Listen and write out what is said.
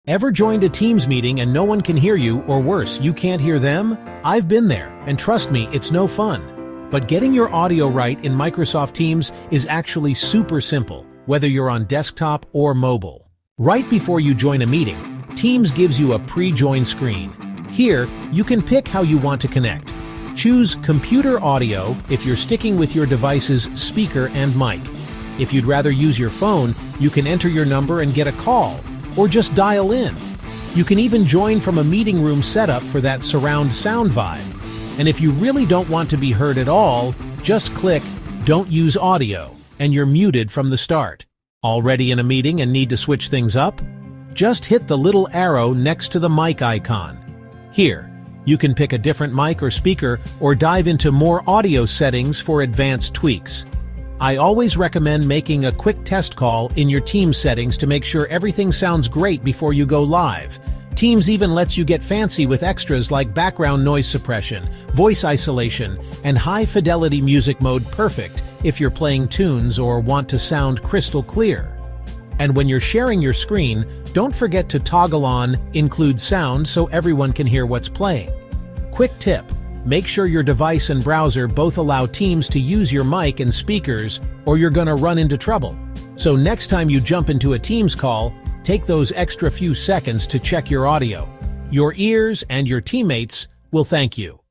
Ever joined a Teams meeting and no one can hear you, or worse, you can't hear them? I've been there, and trust me, it's no fun. But getting your audio right in Microsoft Teams is actually super simple, whether you're on desktop or mobile. Right before you join a meeting, Teams gives you a pre-join screen. Here, you can pick how you want to connect. Choose Computer Audio if you're sticking with your device's speaker and mic. If you'd rather use your phone, you can enter your number and get a call, or just dial in. You can even join from a meeting room setup for that surround sound vibe. And if you really don't want to be heard at all, just click Don't Use Audio, and you're muted from the start. Already in a meeting and need to switch things up? Just hit the little arrow next to the mic icon. Here, you can pick a different mic or speaker or dive into more audio settings for advanced tweaks. I always recommend making a quick test call in your Teams settings to make sure everything sounds great before you go live. Teams even lets you get fancy with extras like background noise suppression, voice isolation, and high-fidelity music mode, perfect if you're playing tunes or want to sound crystal clear. And when you're sharing your screen, don't forget to toggle on Include Sound so everyone can hear what's playing. Quick tip: make sure your device and browser both allow Teams to use your mic and speakers, or you're gonna run into trouble. So next time you jump into a Teams call, take those extra few seconds to check your audio. Your ears and your teammates will thank you.